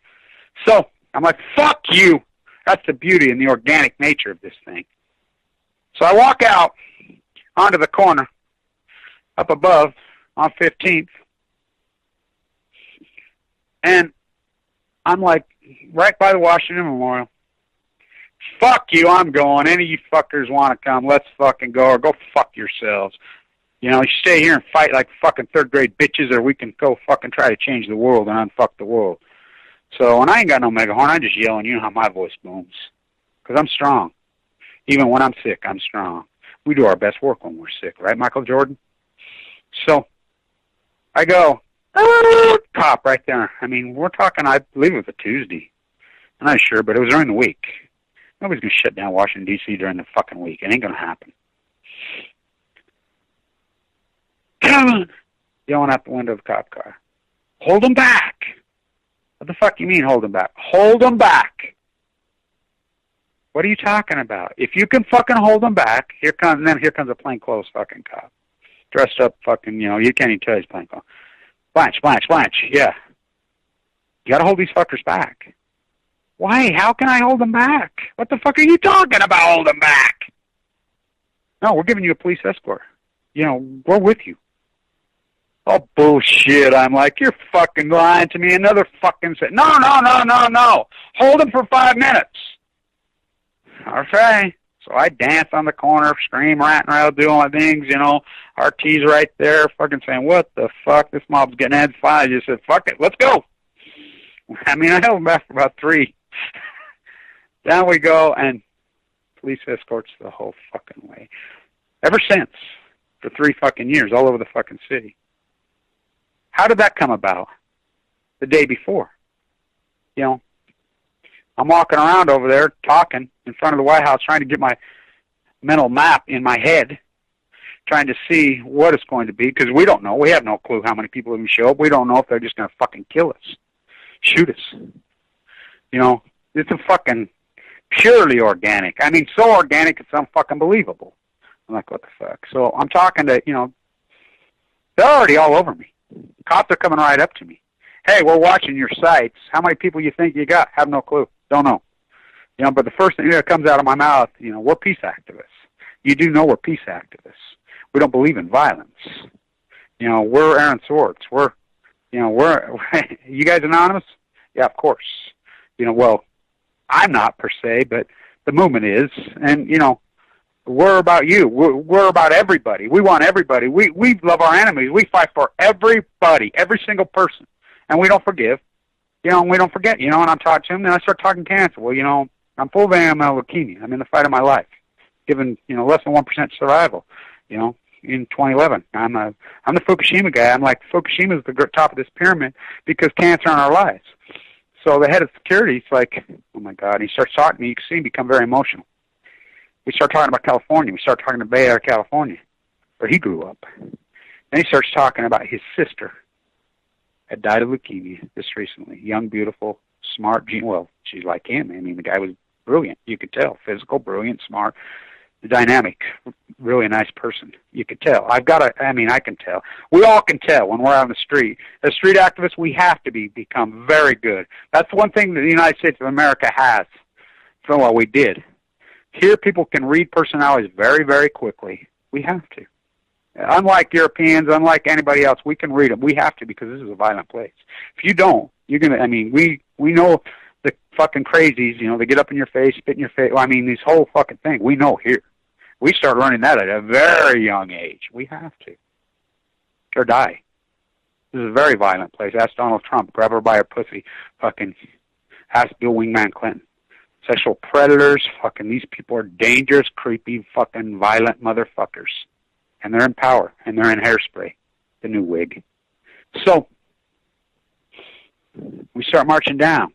So I'm like, fuck you. That's the beauty and the organic nature of this thing. So I walk out onto the corner up above on 15th. And I'm like, right by the Washington Memorial. Fuck you, I'm going. Any of you fuckers want to come, let's fucking go, or go fuck yourselves. You know, you stay here and fight like fucking third-grade bitches, or we can go fucking try to change the world and unfuck the world. So, and I ain't got no megaphone, I'm just yelling. You know how my voice booms. Because I'm strong. Even when I'm sick, I'm strong. We do our best work when we're sick, right, Michael Jordan? So, I go, cop right there. I mean, we're talking, I believe it was a Tuesday. I'm not sure, but it was during the week. Nobody's going to shut down Washington, D.C. during the fucking week. It ain't going to happen. Come on! Yelling out the window of the cop car. Hold them back! What the fuck you mean hold them back? Hold them back! What are you talking about? If you can fucking hold them back, here comes a plainclothes fucking cop. Dressed up fucking, you can't even tell he's plainclothes. Blanch, yeah. You gotta hold these fuckers back. Why? How can I hold them back? What the fuck are you talking about, hold them back? No, we're giving you a police escort. We're with you. Oh, bullshit. I'm like, you're fucking lying to me. Another fucking say, no. Hold them for 5 minutes. Okay. So I dance on the corner, scream, ranting around, doing my things, RT's right there, fucking saying, what the fuck? This mob's getting head fine. I just said, fuck it, let's go. I held them back for about 3. Down we go, and police escorts the whole fucking way. Ever since, for 3 fucking years, all over the fucking city. How did that come about? The day before. I'm walking around over there talking in front of the White House trying to get my mental map in my head, trying to see what it's going to be, because we don't know. We have no clue how many people are going to show up. We don't know if they're just going to fucking kill us, shoot us. It's a fucking purely organic. I mean, so organic it's unfucking believable. I'm like, what the fuck? So I'm talking to, they're already all over me. Cops are coming right up to me. Hey, we're watching your sites. How many people you think you got? Have no clue. Don't know. But the first thing that comes out of my mouth, we're peace activists. You do know we're peace activists. We don't believe in violence. We're Aaron Swartz. We're you guys anonymous? Yeah, of course. Well, I'm not per se, but the movement is, and we're about you. We're about everybody. We want everybody. We love our enemies. We fight for everybody, every single person, and we don't forgive. And we don't forget. And I'm talking to him, and I start talking cancer. Well, I'm full of AML leukemia. I'm in the fight of my life, given less than 1% survival. In 2011, I'm the Fukushima guy. I'm like, Fukushima's the top of this pyramid because cancer in our lives. So the head of security, it's like, oh my God. He starts talking to me. You can see him become very emotional. We start talking about California. We start talking about Bay Area, California, where he grew up. Then he starts talking about his sister had died of leukemia just recently. Young, beautiful, smart. Well, she's like him. I mean, the guy was brilliant. You could tell. Physical, brilliant, smart, dynamic, really a nice person. You could tell. I can tell. We all can tell when we're out on the street. As street activists, we have to become very good. That's one thing that the United States of America has. So, well, we did. Here, people can read personalities very, very quickly. We have to. Unlike Europeans, unlike anybody else, we can read them. We have to because this is a violent place. If you don't, you're going to, we know the fucking crazies, they get up in your face, spit in your face. This whole fucking thing, we know here. We start learning that at a very young age. We have to. Or die. This is a very violent place. Ask Donald Trump. Grab her by her pussy. Fucking ask Bill Wingman Clinton. Sexual predators. Fucking these people are dangerous, creepy, fucking violent motherfuckers. And they're in power. And they're in Hairspray. The new wig. So, we start marching down.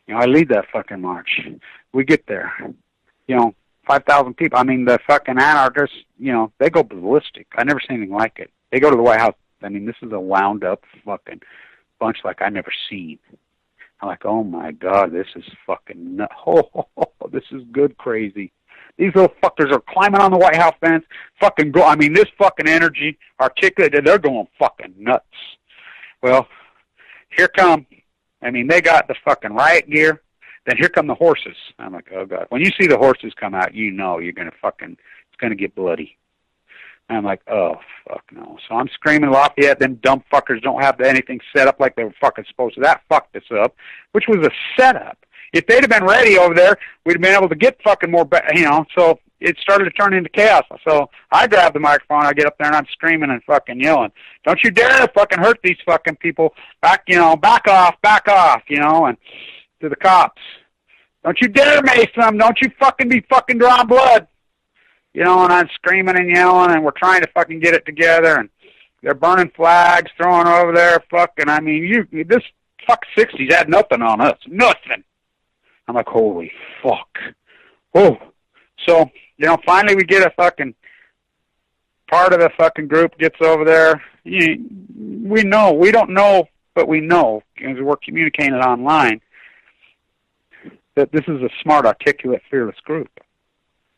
I lead that fucking march. We get there. 5,000 people. The fucking anarchists, they go ballistic. I never seen anything like it. They go to the White House. This is a wound up fucking bunch like I never seen. I'm like, oh my God, this is fucking nuts. Oh, this is good crazy. These little fuckers are climbing on the White House fence, fucking go. This fucking energy articulated, they're going fucking nuts. Well, here come, they got the fucking riot gear. Then here come the horses. I'm like, oh God. When you see the horses come out, you're going to fucking, it's going to get bloody. And I'm like, oh, fuck no. So I'm screaming Lafayette, them dumb fuckers don't have anything set up like they were fucking supposed to. That fucked us up, which was a setup. If they'd have been ready over there, we'd have been able to get fucking more, so it started to turn into chaos. So I grab the microphone, I get up there and I'm screaming and fucking yelling, don't you dare fucking hurt these fucking people. Back off, and to the cops. Don't you dare mace them. Don't you fucking be fucking drawing blood. And I'm screaming and yelling, and we're trying to fucking get it together, and they're burning flags, throwing over there, fucking, this fuck 60s had nothing on us. Nothing. I'm like, holy fuck. Oh. So, finally we get a fucking part of the fucking group gets over there. We don't know, but we know, because we're communicating online, that this is a smart, articulate, fearless group.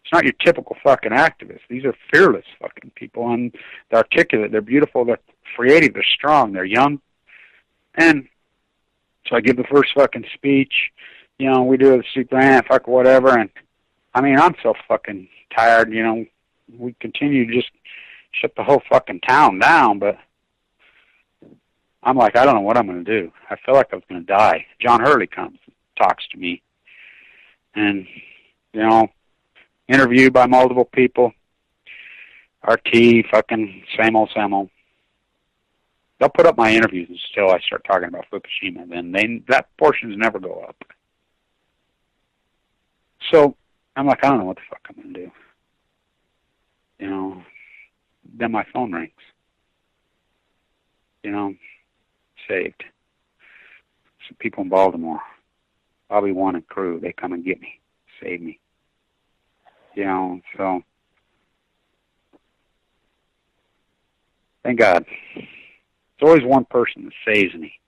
It's not your typical fucking activists. These are fearless fucking people, and they're articulate, they're beautiful, they're creative, they're strong, they're young. And so I give the first fucking speech, we do the super ant, fuck whatever, and I mean, I'm so fucking tired, we continue to just shut the whole fucking town down, but I'm like, I don't know what I'm going to do. I feel like I was going to die. John Hurley comes, talks to me, and, interviewed by multiple people. RT, fucking same old. They'll put up my interviews until I start talking about Fukushima. Then that portions never go up. So I'm like, I don't know what the fuck I'm going to do. Then my phone rings. Saved. Some people in Baltimore, Bobby One and crew, they come and get me, save me. So thank God. It's always one person that saves me.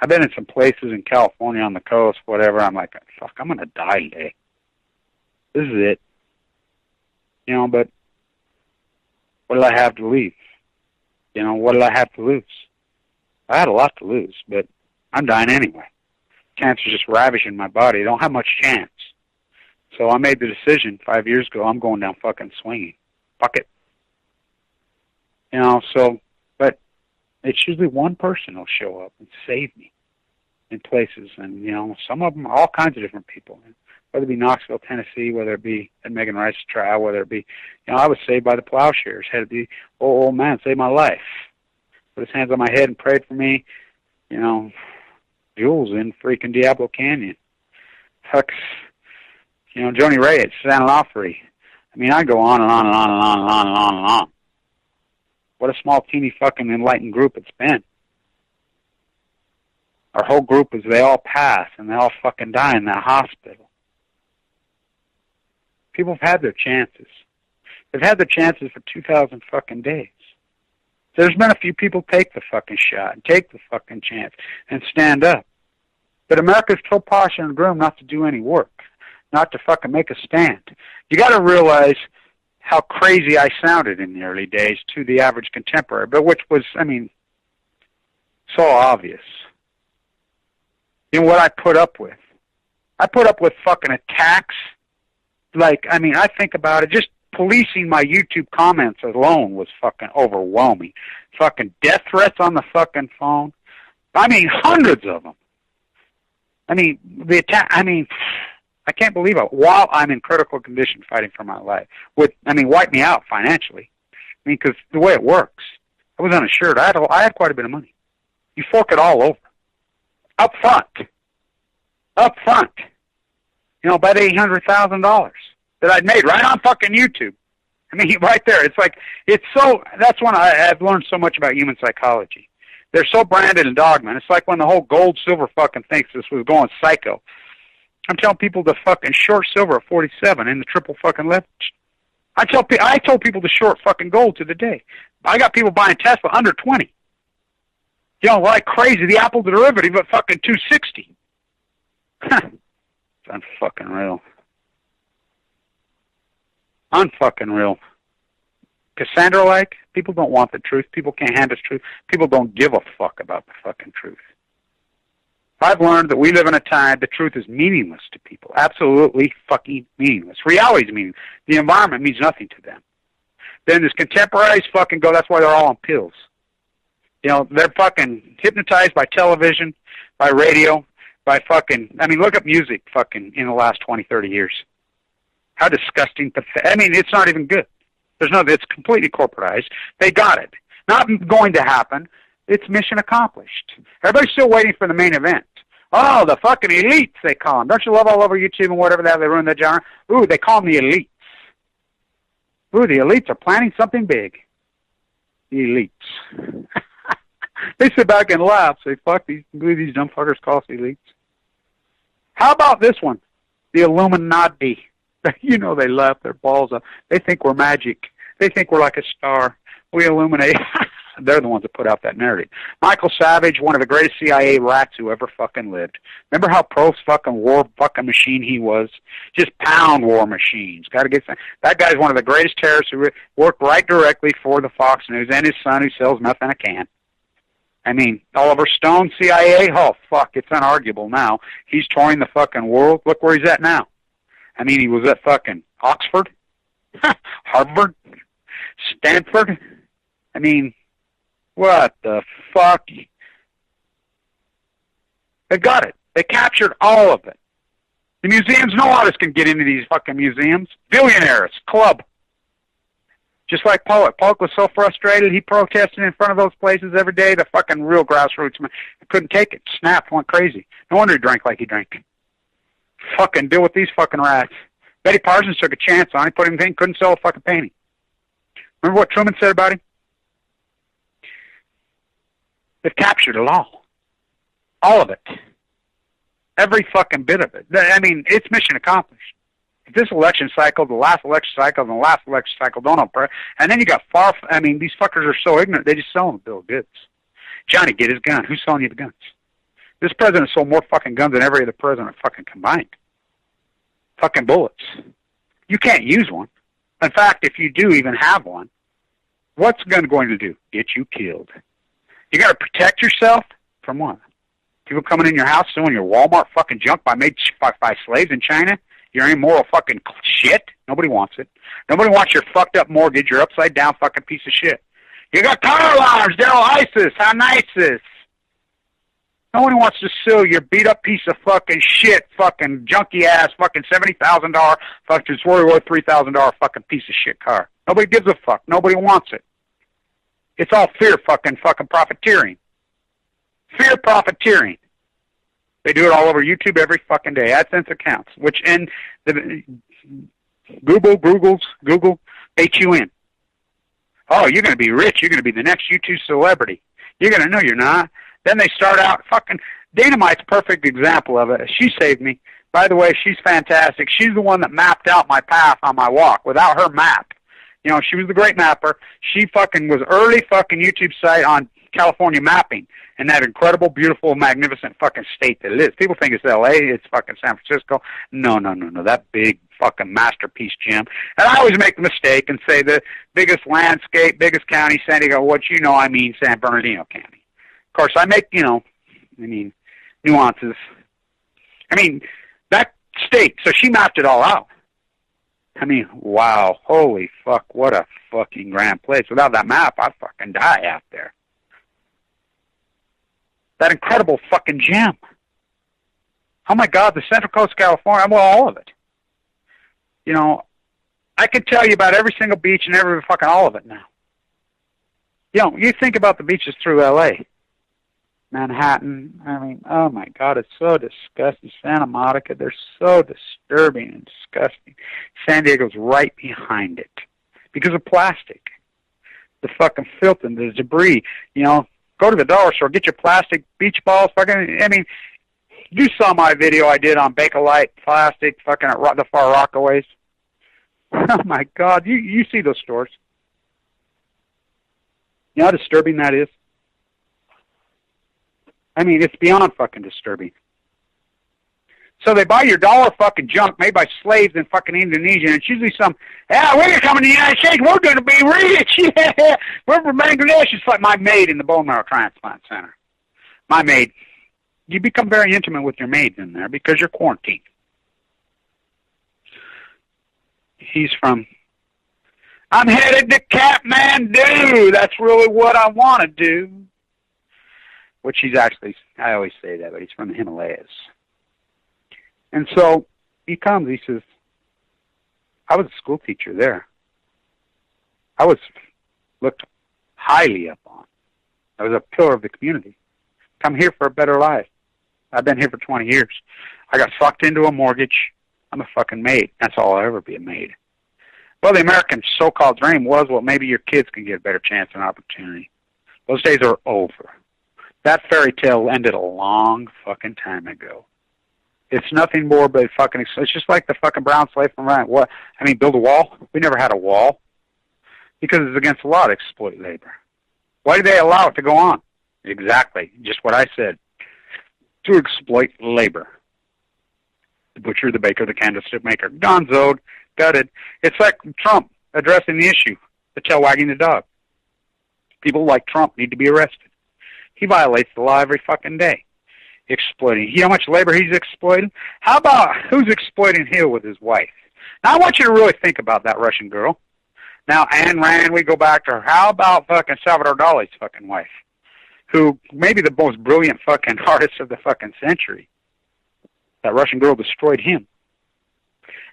I've been in some places in California on the coast, whatever. I'm like, fuck, I'm going to die today. This is it. But what did I have to leave? What did I have to lose? I had a lot to lose, but I'm dying anyway. Cancer's just ravaging my body. I don't have much chance. So I made the decision 5 years ago, I'm going down fucking swinging. Fuck it. But it's usually one person will show up and save me in places. And, some of them are all kinds of different people. Whether it be Knoxville, Tennessee, whether it be at Megan Rice's trial, whether it be, I was saved by the plowshares. Had to be, old man saved my life. Put his hands on my head and prayed for me. Jules in freaking Diablo Canyon. Hucks, Joni Ray at San Onofre. I mean, I go on and on and on and on and on and on and on. What a small, teeny, fucking enlightened group it's been. Our whole group is, they all pass and they all fucking die in that hospital. People have had their chances. They've had their chances for 2,000 fucking days. There's been a few people take the fucking shot and take the fucking chance and stand up. But America's so posh and grim not to do any work, not to fucking make a stand. You got to realize how crazy I sounded in the early days to the average contemporary, but which was, so obvious. What I put up with. I put up with fucking attacks. I think about it, just policing my YouTube comments alone was fucking overwhelming. Fucking death threats on the fucking phone. Hundreds of them. The attack, I can't believe it. While I'm in critical condition fighting for my life. Wipe me out financially. Because the way it works, I was uninsured. I had quite a bit of money. You fork it all over. Up front. About $800,000 that I'd made right on fucking YouTube. Right there. That's when I've learned so much about human psychology. They're so branded and dogma. It's like when the whole gold, silver fucking thinks this was going psycho. I'm telling people to fucking short silver at 47 in the triple fucking leverage. I told people to short fucking gold to the day. I got people buying Tesla under 20. Like crazy. The Apple derivative at fucking 260. It's unfucking real. Unfucking real. Cassandra-like, people don't want the truth. People can't handle truth. People don't give a fuck about the fucking truth. I've learned that we live in a time the truth is meaningless to people. Absolutely fucking meaningless. Reality is meaningless. The environment means nothing to them. Then this contemporaries fucking go, that's why they're all on pills. They're fucking hypnotized by television, by radio, by fucking, look up music fucking in the last 20, 30 years. How disgusting, it's not even good. It's completely corporatized. They got it. Not going to happen. It's mission accomplished. Everybody's still waiting for the main event. Oh, the fucking elites, they call them. Don't you love all over YouTube and whatever they ruin that genre? Ooh, they call them the elites. Ooh, the elites are planning something big. The elites. They sit back and laugh, say, fuck, these dumb fuckers call us elites. How about this one? The Illuminati. You know they laugh their balls up. They think we're magic. They think we're like a star. We illuminate. They're the ones that put out that narrative. Michael Savage, one of the greatest CIA rats who ever fucking lived. Remember how pro-fucking war fucking machine he was? Just pound war machines. Got to get that guy's one of the greatest terrorists who worked right directly for the Fox News, and his son who sells meth in a can. I mean, Oliver Stone, CIA, oh, fuck, it's unarguable now. He's touring the fucking world. Look where he's at now. I mean, he was at fucking Oxford, Harvard, Stanford. I mean, what the fuck? They got it. They captured all of it. The museums, no artist can get into these fucking museums. Billionaires, club. Just like Pollock. Pollock was so frustrated, he protested in front of those places every day. The fucking real grassroots man couldn't take it. Snapped, went crazy. No wonder he drank like he drank. Fucking deal with these fucking rats. Betty Parsons took a chance on him, put him in, couldn't sell a fucking painting. Remember what Truman said about him? They've captured it all. All of it. Every fucking bit of it. I mean, it's mission accomplished. If this election cycle, the last election cycle, and the last election cycle don't occur, and then you got these fuckers are so ignorant, they just sell them bill of goods. Johnny, get his gun. Who's selling you the guns? This president sold more fucking guns than every other president fucking combined. Fucking bullets. You can't use one. In fact, if you do even have one, what's a gun going to do? Get you killed. You got to protect yourself from what? People coming in your house stealing your Walmart fucking junk made by slaves in China? Your immoral fucking shit? Nobody wants it. Nobody wants your fucked up mortgage, your upside down fucking piece of shit. You got car alarms, they're all ISIS. How nice is? Nobody wants to sue your beat up piece of fucking shit, fucking junky ass, fucking $70,000 fucking worth $3,000 fucking piece of shit car. Nobody gives a fuck. Nobody wants it. It's all fear fucking profiteering. Fear profiteering. They do it all over YouTube every fucking day. AdSense accounts, which in the Google bait you in. Oh, you're going to be rich. You're going to be the next YouTube celebrity. You're going to know you're not. Then they start out fucking. Dynamite's a perfect example of it. She saved me. By the way, she's fantastic. She's the one that mapped out my path on my walk. Without her map, you know, she was the great mapper. She fucking was early fucking YouTube site on California mapping and that incredible, beautiful, magnificent fucking state that it is. People think it's L.A., it's fucking San Francisco. No. That big fucking masterpiece, Jim. And I always make the mistake and say the biggest landscape, biggest county, San Diego, what you know, I mean San Bernardino County. Of course, I make, nuances. I mean, that state, so she mapped it all out. I mean, wow, holy fuck, what a fucking grand place. Without that map, I'd fucking die out there. That incredible fucking gem. Oh my God, the Central Coast of California, well, all of it. You know, I can tell you about every single beach and every fucking all of it now. You know, you think about the beaches through L.A., Manhattan, I mean, oh my God, it's so disgusting. Santa Monica, they're so disturbing and disgusting. San Diego's right behind it because of plastic. The fucking filth and the debris, you know. Go to the dollar store, get your plastic beach balls, fucking, I mean, you saw my video I did on Bakelite plastic, fucking at the Far Rockaways. Oh my God, you see those stores. You know how disturbing that is? I mean, it's beyond fucking disturbing. So they buy your dollar fucking junk made by slaves in fucking Indonesia, and it's usually we're coming to the United States, we're going to be rich, yeah, we're from Bangladesh. It's like my maid in the bone marrow transplant center. My maid. You become very intimate with your maids in there because you're quarantined. He's from, I'm headed to Kathmandu. That's really what I want to do. Which he's actually, I always say that, but he's from the Himalayas. And so he comes, he says, I was a school teacher there. I was looked highly up on. I was a pillar of the community. Come here for a better life. I've been here for 20 years. I got sucked into a mortgage. I'm a fucking maid. That's all I'll ever be, a maid. Well, the American so-called dream was, well, maybe your kids can get a better chance and opportunity. Those days are over. That fairy tale ended a long fucking time ago. It's nothing more but fucking, it's just like the fucking brown slave from Ryan. What? I mean, build a wall? We never had a wall. Because it's against the law to exploit labor. Why do they allow it to go on? Exactly. Just what I said. To exploit labor. The butcher, the baker, the candlestick maker. Gonzoed. Gutted. It's like Trump addressing the issue. The tail wagging the dog. People like Trump need to be arrested. He violates the law every fucking day. Exploiting. You know how much labor he's exploiting? How about who's exploiting Hill with his wife? Now I want you to really think about that Russian girl. Now Ayn Rand, we go back to her. How about fucking Salvador Dali's fucking wife? Who may be the most brilliant fucking artist of the fucking century. That Russian girl destroyed him.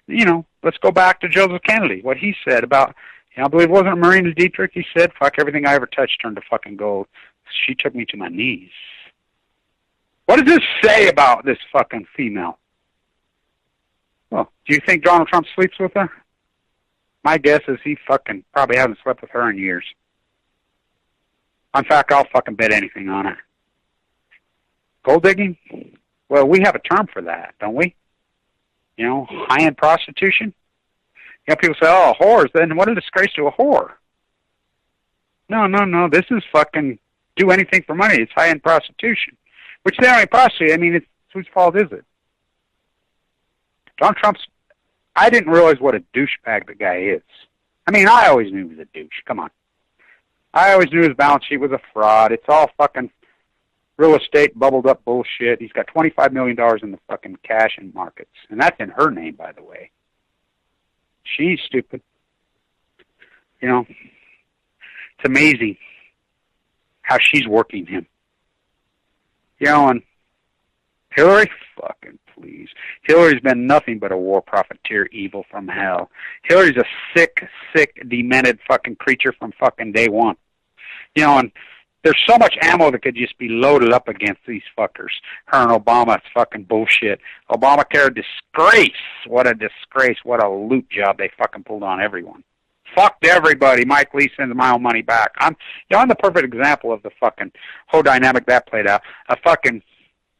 You know, let's go back to Joseph Kennedy. What he said about, I believe it wasn't Marina Dietrich, he said, fuck, everything I ever touched turned to fucking gold. She took me to my knees. What does this say about this fucking female? Well, do you think Donald Trump sleeps with her? My guess is he fucking probably hasn't slept with her in years. In fact, I'll fucking bet anything on it. Gold digging? Well, we have a term for that, don't we? You know, high-end prostitution? You know, people say, oh, whores, then what a disgrace to a whore. No, this is fucking do anything for money. It's high-end prostitution. Which they only prostitute. I mean, it's whose fault is it? Donald Trump's, I didn't realize what a douchebag the guy is. I mean, I always knew he was a douche. Come on. I always knew his balance sheet was a fraud. It's all fucking real estate bubbled up bullshit. He's got $25 million in the fucking cash and markets. And that's in her name, by the way. She's stupid. You know, it's amazing how she's working him. You know, and Hillary, fucking please. Hillary's been nothing but a war profiteer, evil from hell. Hillary's a sick, demented fucking creature from fucking day one. You know, and there's so much ammo that could just be loaded up against these fuckers. Her and Obama, it's fucking bullshit. Obamacare, disgrace. What a disgrace. What a loot job they fucking pulled on everyone. Fucked everybody. Mike Lee sends my own money back. I'm the perfect example of the fucking whole dynamic that played out. A fucking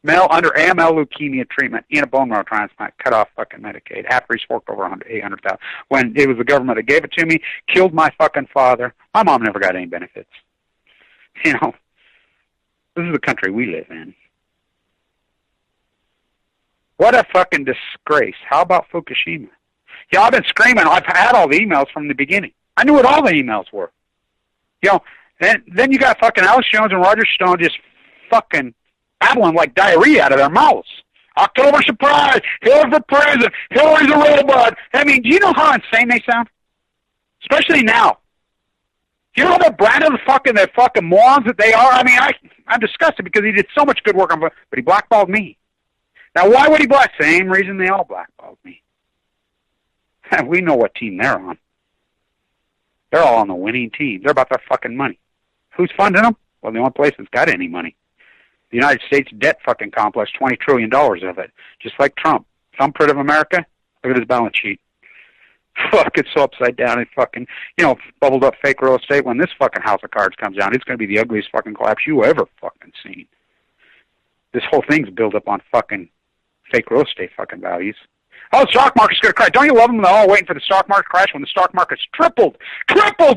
male under AML leukemia treatment in a bone marrow transplant, cut off fucking Medicaid after he's forked over $800,000. When it was the government that gave it to me, killed my fucking father. My mom never got any benefits. You know, this is the country we live in. What a fucking disgrace. How about Fukushima? Yeah, I've been screaming. I've had all the emails from the beginning. I knew what all the emails were. You know, then you got fucking Alex Jones and Roger Stone just fucking babbling like diarrhea out of their mouths. October surprise, Hillary for president, Hillary's a robot. I mean, do you know how insane they sound? Especially now. Do you know the brand of the fucking morons that they are? I mean, I'm disgusted because he did so much good work on, but he blackballed me. Now, why would he same reason they all blackballed me. We know what team they're on. They're all on the winning team. They're about their fucking money. Who's funding them? Well, the only place that's got any money. The United States debt fucking complex, $20 trillion of it. Just like Trump. Thumbprint of America? Look at his balance sheet. Fuck, it's so upside down and fucking, you know, bubbled up fake real estate. When this fucking house of cards comes down, it's going to be the ugliest fucking collapse you ever fucking seen. This whole thing's built up on fucking fake real estate fucking values. Oh, the stock market's going to crash. Don't you love them? They're all waiting for the stock market to crash when the stock market's tripled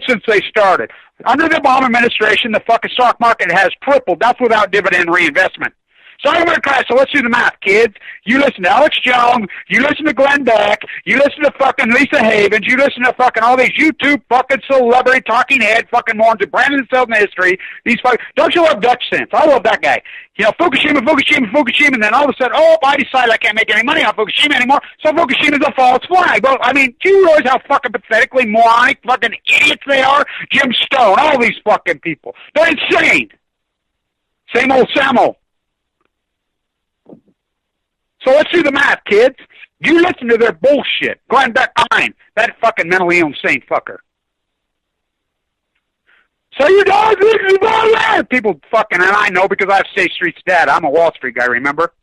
since they started. Under the Obama administration, the fucking stock market has tripled. That's without dividend reinvestment. Stock market crash, so let's do the math, kids. You listen to Alex Jones, you listen to Glenn Beck, you listen to fucking Lisa Havens, you listen to fucking all these YouTube fucking celebrity talking head fucking morons who branded themselves in history. These fucking, don't you love Dutch sense? I love that guy. You know, Fukushima, and then all of a sudden, oh, I decided I can't make any money on Fukushima anymore, so Fukushima's a false flag. Well, I mean, do you realize how fucking pathetically moronic fucking idiots they are? Jim Stone, all these fucking people. They're insane. Same old Samo. So let's do the math, kids. You listen to their bullshit. Glenn Beck, that fucking mentally insane fucker. So you don't listen to all that. People fucking, and I know because I have State Street's dad. I'm a Wall Street guy, remember?